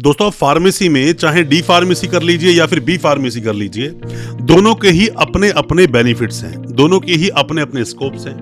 दोस्तों आप फार्मेसी में चाहे डी फार्मेसी कर लीजिए या फिर बी फार्मेसी कर लीजिए, दोनों के ही अपने अपने बेनिफिट्स हैं, दोनों के ही अपने अपने स्कोप्स हैं।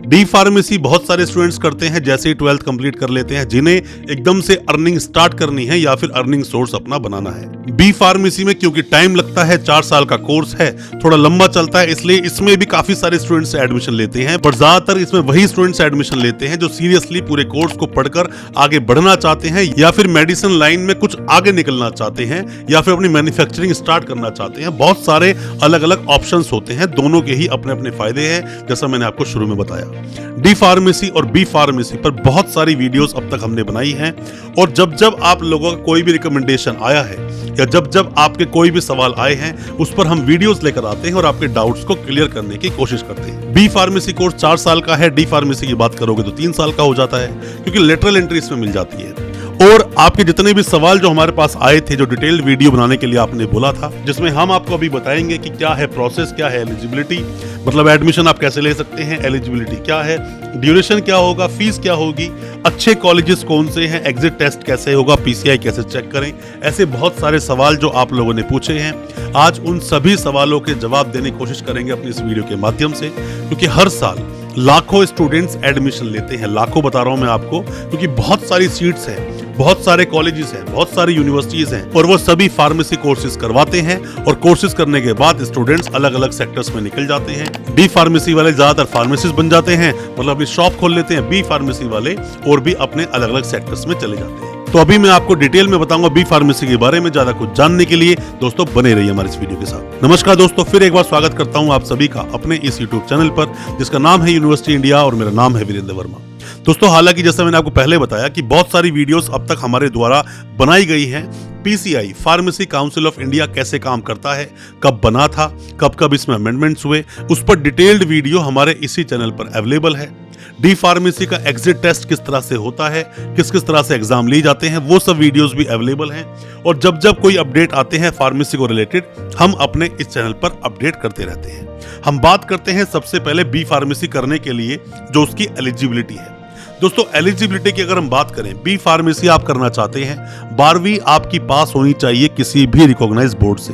डी फार्मेसी बहुत सारे स्टूडेंट्स करते हैं जैसे ही 12th कंप्लीट कर लेते हैं, जिन्हें एकदम से अर्निंग स्टार्ट करनी है या फिर अर्निंग सोर्स अपना बनाना है। बी फार्मेसी में क्योंकि टाइम लगता है, 4 साल का कोर्स है, थोड़ा लंबा चलता है, इसलिए इसमें भी काफी सारे स्टूडेंट्स एडमिशन लेते हैं। पर ज्यादातर इसमें वही स्टूडेंट्स एडमिशन लेते हैं जो सीरियसली पूरे कोर्स को पढ़कर आगे बढ़ना चाहते हैं या फिर मेडिसिन लाइन में कुछ आगे निकलना चाहते हैं या फिर अपनी मैन्युफैक्चरिंग स्टार्ट करना चाहते हैं। बहुत सारे अलग अलग ऑप्शंस होते हैं, दोनों के ही अपने अपने फायदे हैं, जैसा मैंने आपको शुरू में बताया। डी फार्मेसी और बी फार्मेसी पर बहुत सारी वीडियोस अब तक हमने बनाई हैं और जब जब आप लोगों का कोई भी रिकमेंडेशन आया है या जब जब आपके कोई भी सवाल आए हैं, उस पर हम वीडियोस लेकर आते हैं और आपके डाउट्स को क्लियर करने की कोशिश करते हैं। बी फार्मेसी कोर्स 4 साल का है, डी फार्मेसी की बात करोगे तो 3 साल का हो जाता है, क्योंकि लेटरल एंट्री इसमें मिल जाती है। और आपके जितने भी सवाल जो हमारे पास आए थे, जो डिटेल्ड वीडियो बनाने के लिए आपने बोला था, जिसमें हम आपको अभी बताएंगे कि क्या है प्रोसेस, क्या है एलिजिबिलिटी, मतलब एडमिशन आप कैसे ले सकते हैं, एलिजिबिलिटी क्या है, ड्यूरेशन क्या होगा, फीस क्या होगी, अच्छे कॉलेजेस कौन से हैं, एग्जिट टेस्ट कैसे होगा, पीसीआई कैसे चेक करें, ऐसे बहुत सारे सवाल जो आप लोगों ने पूछे हैं, आज उन सभी सवालों के जवाब देने की कोशिश करेंगे अपनी इस वीडियो के माध्यम से। क्योंकि हर साल लाखों स्टूडेंट्स एडमिशन लेते हैं, लाखों बता रहा हूं मैं आपको, क्योंकि बहुत सारी सीट्स हैं, बहुत सारे कॉलेजेस हैं, बहुत सारी यूनिवर्सिटीज हैं और वो सभी फार्मेसी कोर्सेज करवाते हैं और कोर्सेज करने के बाद स्टूडेंट्स अलग अलग सेक्टर्स में निकल जाते हैं। डी फार्मेसी वाले ज्यादातर फार्मेसिस्ट बन जाते हैं, मतलब अपनी शॉप खोल लेते हैं। बी फार्मेसी वाले और भी अपने अलग अलग सेक्टर्स में चले जाते हैं। तो अभी मैं आपको डिटेल में बताऊंगा बी फार्मेसी के बारे में। ज्यादा कुछ जानने के लिए दोस्तों बने रहिए हमारे इस वीडियो के साथ। नमस्कार दोस्तों, फिर एक बार स्वागत करता हूं आप सभी का अपने इस यूट्यूब चैनल पर, जिसका नाम है यूनिवर्सिटी इंडिया और मेरा नाम है वीरेंद्र वर्मा। दोस्तों हालांकि जैसा मैंने आपको पहले बताया कि बहुत सारी वीडियोस अब तक हमारे द्वारा बनाई गई हैं। PCI pharmacy council of India कैसे काम करता है, कब बना था, कब कब इसमें अमेंडमेंट्स हुए, उस पर डिटेल्ड वीडियो हमारे इसी चैनल पर अवेलेबल है। डी फार्मेसी का एग्जिट टेस्ट किस तरह से होता है, किस किस तरह से एग्जाम लिए जाते हैं, वो सब वीडियोस भी अवेलेबल हैं। और जब जब कोई अपडेट आते हैं फार्मेसी को रिलेटेड, हम अपने इस चैनल पर अपडेट करते रहते हैं। हम बात करते हैं सबसे पहले बी फार्मेसी करने के लिए जो उसकी एलिजिबिलिटी है। दोस्तों एलिजिबिलिटी की अगर हम बात करें, बी फार्मेसी आप करना चाहते हैं, 12वीं आपकी पास होनी चाहिए किसी भी रिकॉग्नाइज बोर्ड से।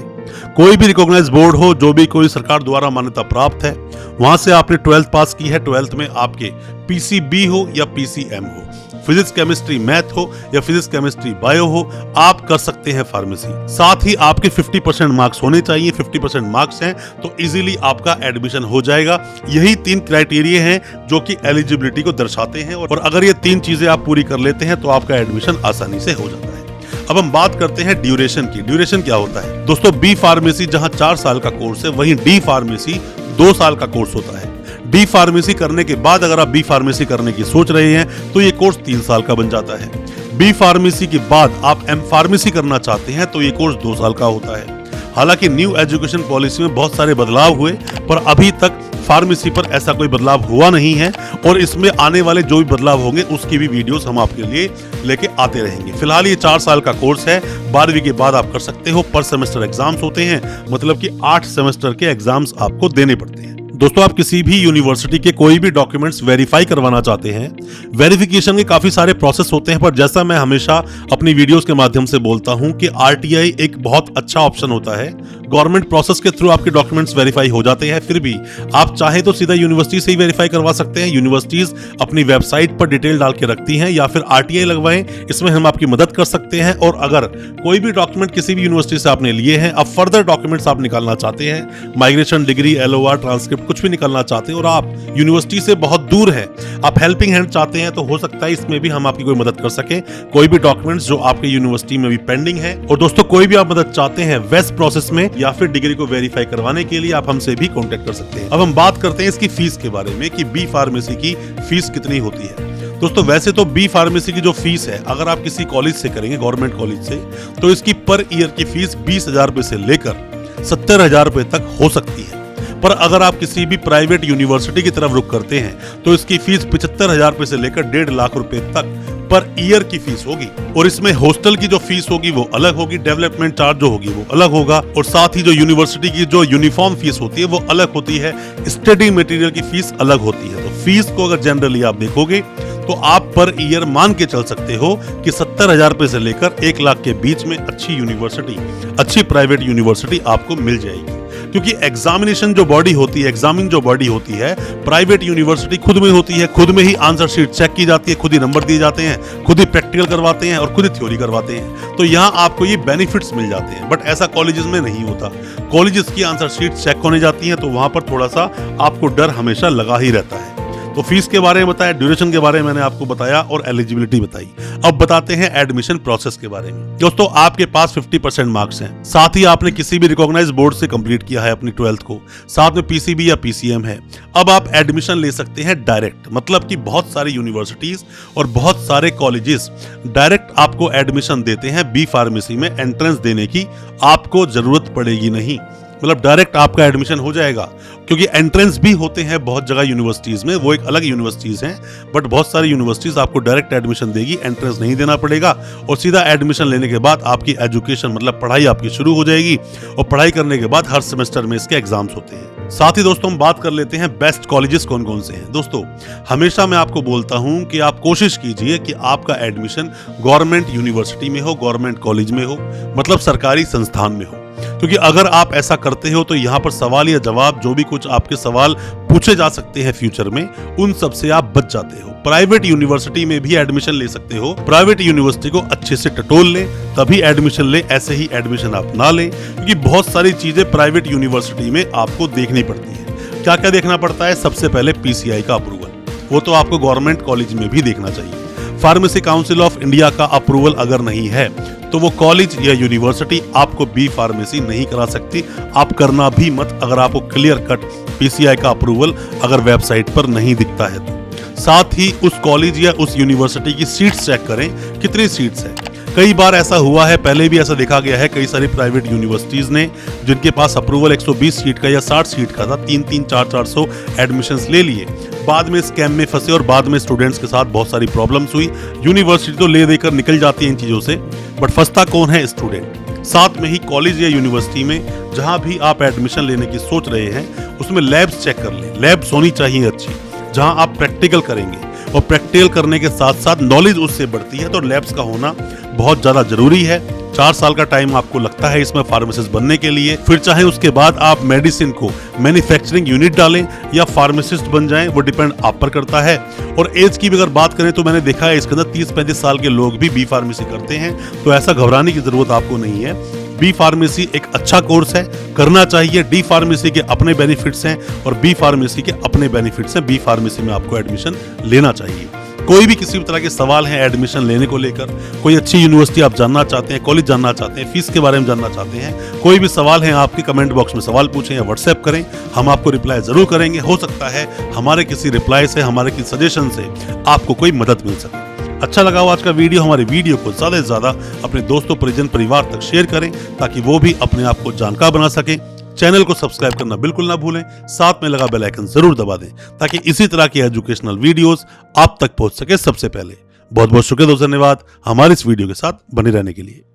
कोई भी रिकॉग्नाइज बोर्ड हो, जो भी कोई सरकार द्वारा मान्यता प्राप्त है, वहां से आपने 12th पास की है। 12th में आपके पीसीबी हो या पीसीएम हो, फिजिक्स केमिस्ट्री मैथ हो या फिजिक्स केमिस्ट्री बायो हो, आप कर सकते हैं फार्मेसी। साथ ही आपके 50% मार्क्स होने चाहिए। 50% मार्क्स हैं तो इजीली आपका एडमिशन हो जाएगा। यही 3 क्राइटेरिया हैं जो कि एलिजिबिलिटी को दर्शाते हैं और अगर ये 3 चीजें आप पूरी कर लेते हैं तो आपका एडमिशन आसानी से हो जाता है। अब हम बात करते हैं ड्यूरेशन की। ड्यूरेशन क्या होता है दोस्तों? बी फार्मेसी जहां 4 साल का कोर्स है, वहीं डी फार्मेसी 2 साल का कोर्स होता है। डी फार्मेसी करने के बाद अगर आप बी फार्मेसी करने की सोच रहे हैं तो ये कोर्स 3 साल का बन जाता है। बी फार्मेसी के बाद आप एम फार्मेसी करना चाहते हैं तो ये कोर्स 2 साल का होता है। हालांकि न्यू एजुकेशन पॉलिसी में बहुत सारे बदलाव हुए, पर अभी तक फार्मेसी पर ऐसा कोई बदलाव हुआ नहीं है और इसमें आने वाले जो भी बदलाव होंगे उसकी भी वीडियोस हम आपके लिए लेके आते रहेंगे। फिलहाल ये 4 साल का कोर्स है। 12वीं के बाद आप कर सकते हो। पर सेमेस्टर एग्जाम्स होते हैं, मतलब कि 8 सेमेस्टर के एग्जाम्स आपको देने पड़ते हैं। दोस्तों आप किसी भी यूनिवर्सिटी के कोई भी डॉक्यूमेंट्स वेरीफाई करवाना चाहते हैं, वेरिफिकेशन के काफी सारे प्रोसेस होते हैं, पर जैसा मैं हमेशा अपनी वीडियोस के माध्यम से बोलता हूं कि आरटीआई एक बहुत अच्छा ऑप्शन होता है। गवर्नमेंट प्रोसेस के थ्रू आपके डॉक्यूमेंट्स वेरीफाई हो जाते हैं। फिर भी आप चाहे तो सीधा यूनिवर्सिटी से ही वेरीफाई करवा सकते हैं। यूनिवर्सिटीज अपनी वेबसाइट पर डिटेल डाल के रखती हैं, या फिर आरटीआई लगवाएं, इसमें हम आपकी मदद कर सकते हैं। और अगर कोई भी डॉक्यूमेंट किसी भी यूनिवर्सिटी से आपने लिए हैं, अब फर्दर डॉक्यूमेंट्स आप निकालना चाहते हैं, माइग्रेशन डिग्री, एलओआर, ट्रांसक्रिप्ट, कुछ भी निकालना चाहते हैं और आप यूनिवर्सिटी से बहुत दूर हैं, आप हेल्पिंग हैंड चाहते हैं, तो हो सकता है इसमें भी हम आपकी कोई मदद कर सके। कोई भी डॉक्यूमेंट्स जो आपके यूनिवर्सिटी में भी पेंडिंग है, और दोस्तों कोई भी आप मदद चाहते हैं वेस्ट प्रोसेस में या फिर डिग्री को वेरीफाई करवाने के लिए, आप हमसे भी कांटेक्ट कर सकते हैं। अब हम बात करते हैं इसकी फीस के बारे में कि बी फार्मेसी की फीस कितनी होती है। दोस्तों वैसे तो बी फार्मेसी की जो फीस है, अगर आप किसी कॉलेज से करेंगे, गवर्नमेंट कॉलेज से, तो इसकी पर ईयर की फीस 20,000 रुपए से लेकर 70,000 रुपए तक हो सकती है। पर अगर आप किसी भी प्राइवेट यूनिवर्सिटी की तरफ रुख करते हैं तो इसकी फीस 75,000 रुपए से लेकर 1.5 लाख रुपए तक पर ईयर की फीस होगी। और इसमें हॉस्टल की जो फीस होगी वो अलग होगी, डेवलपमेंट चार्ज जो होगी वो अलग होगा, और साथ ही जो यूनिवर्सिटी की जो यूनिफॉर्म फीस होती है वो अलग होती है, स्टडी मटेरियल की फीस अलग होती है। तो फीस को अगर जनरली आप देखोगे तो आप पर ईयर मान के चल सकते हो कि 70,000 रुपए से लेकर 1 लाख के बीच में अच्छी यूनिवर्सिटी, अच्छी प्राइवेट यूनिवर्सिटी आपको मिल जाएगी। क्योंकि एग्जामिनेशन जो बॉडी होती है, एग्जामिन जो बॉडी होती है, प्राइवेट यूनिवर्सिटी खुद में होती है, खुद में ही आंसर शीट चेक की जाती है, खुद ही नंबर दिए जाते हैं, खुद ही प्रैक्टिकल करवाते हैं और खुद ही थ्योरी करवाते हैं। तो यहाँ आपको ये बेनिफिट्स मिल जाते हैं, बट ऐसा कॉलेजेस में नहीं होता। कॉलेजेस की आंसर शीट चेक होने जाती हैं, तो वहां पर थोड़ा सा आपको डर हमेशा लगा ही रहता है। तो फीस के बारे में बताया, ड्यूरेशन के बारे में मैंने आपको बताया और एलिजिबिलिटी बताई। अब बताते हैं एडमिशन प्रोसेस के बारे में। दोस्तों, आपके पास 50% मार्क्स हैं, साथ ही आपने किसी भी रिकॉग्नाइज बोर्ड से कंप्लीट किया है अपनी 12th को, साथ में पीसीबी या पीसीएम है। अब आप एडमिशन ले सकते हैं डायरेक्ट, मतलब कि बहुत सारी यूनिवर्सिटीज और बहुत सारे कॉलेजेस डायरेक्ट आपको एडमिशन देते हैं। बी फार्मेसी में एंट्रेंस देने की आपको जरूरत पड़ेगी नहीं, मतलब डायरेक्ट आपका एडमिशन हो जाएगा। क्योंकि एंट्रेंस भी होते हैं बहुत जगह यूनिवर्सिटीज में, वो एक अलग यूनिवर्सिटीज हैं, बट बहुत सारी यूनिवर्सिटीज आपको डायरेक्ट एडमिशन देगी, एंट्रेंस नहीं देना पड़ेगा और सीधा एडमिशन लेने के बाद आपकी एजुकेशन मतलब पढ़ाई आपकी शुरू हो जाएगी और पढ़ाई करने के बाद हर सेमेस्टर में इसके एग्जाम्स होते हैं। साथ ही दोस्तों, हम बात कर लेते हैं बेस्ट कॉलेजेस कौन कौन से हैं। दोस्तों, हमेशा मैं आपको बोलता हूं कि आप कोशिश कीजिए कि आपका एडमिशन गवर्नमेंट यूनिवर्सिटी में हो, गवर्नमेंट कॉलेज में हो, मतलब सरकारी संस्थान में हो। क्योंकि अगर आप ऐसा करते हो तो यहाँ पर सवाल या जवाब, जो भी कुछ आपके सवाल पूछे जा सकते हैं फ्यूचर में, उन सब से आप बच जाते हो। प्राइवेट यूनिवर्सिटी में भी एडमिशन ले सकते हो, प्राइवेट यूनिवर्सिटी को अच्छे से टटोल लें तभी एडमिशन ले, ऐसे ही एडमिशन आप ना लें। क्योंकि बहुत सारी चीजें प्राइवेट यूनिवर्सिटी में आपको देखनी पड़ती है। क्या क्या देखना पड़ता है? सबसे पहले पीसीआई का अप्रूवल, वो तो आपको गवर्नमेंट कॉलेज में भी देखना चाहिए। फार्मेसी काउंसिल ऑफ इंडिया का अप्रूवल अगर नहीं है तो वो कॉलेज या यूनिवर्सिटी आपको बी फार्मेसी नहीं करा सकती। आप करना भी मत अगर आपको क्लियर कट पीसीआई का अप्रूवल अगर वेबसाइट पर नहीं दिखता है तो। साथ ही उस कॉलेज या उस यूनिवर्सिटी की सीट्स चेक करें, कितनी सीट्स हैं। कई बार ऐसा हुआ है, पहले भी ऐसा देखा गया है, कई सारी प्राइवेट यूनिवर्सिटीज ने जिनके पास अप्रूवल 120 सीट का या 60 सीट का था, 300 400 एडमिशंस ले लिए, बाद में स्कैम में फंसे और बाद में स्टूडेंट्स के साथ बहुत सारी प्रॉब्लम्स हुई। यूनिवर्सिटी तो ले देकर निकल जाती है इन चीजों से, बट फंसता कौन है? स्टूडेंट। साथ में ही कॉलेज या यूनिवर्सिटी में जहां भी आप एडमिशन लेने की सोच रहे हैं उसमें लैब्स चेक कर लें। लैब्स होनी चाहिए अच्छी, जहां आप प्रैक्टिकल करेंगे और प्रैक्टिकल करने के साथ साथ नॉलेज उससे बढ़ती है, तो लैब्स का होना बहुत ज्यादा जरूरी है। 4 साल का टाइम आपको लगता है इसमें फार्मासिस्ट बनने के लिए, फिर चाहे उसके बाद आप मेडिसिन को मैन्युफैक्चरिंग यूनिट डालें या फार्मासिस्ट बन जाएं, वो डिपेंड आप पर करता है। और एज की भी अगर बात करें तो मैंने देखा है इसके अंदर 30-35 साल के लोग भी बी फार्मेसी करते हैं, तो ऐसा घबराने की जरूरत आपको नहीं है। बी फार्मेसी एक अच्छा कोर्स है, करना चाहिए। डी फार्मेसी के अपने बेनिफिट्स हैं और बी फार्मेसी के अपने बेनिफिट्स हैं। बी फार्मेसी में आपको एडमिशन लेना चाहिए। कोई भी किसी भी तरह के सवाल हैं एडमिशन लेने को लेकर, कोई अच्छी यूनिवर्सिटी आप जानना चाहते हैं, कॉलेज जानना चाहते हैं, फीस के बारे में जानना चाहते हैं, कोई भी सवाल है आपके, कमेंट बॉक्स में सवाल पूछें या व्हाट्सएप करें, हम आपको रिप्लाई जरूर करेंगे। हो सकता है हमारे किसी रिप्लाई से, हमारे किसी सजेशन से आपको कोई मदद मिल सके। अच्छा लगा हो आज का वीडियो, हमारे वीडियो को ज्यादा से ज्यादा अपने दोस्तों, परिजन, परिवार तक शेयर करें ताकि वो भी अपने आप को जानकार बना सकें। चैनल को सब्सक्राइब करना बिल्कुल ना भूलें, साथ में लगा बेल आइकन जरूर दबा दें ताकि इसी तरह की एजुकेशनल वीडियोस आप तक पहुंच सके सबसे पहले। बहुत बहुत शुक्रिया दोस्तों, धन्यवाद हमारे इस वीडियो के साथ बने रहने के लिए।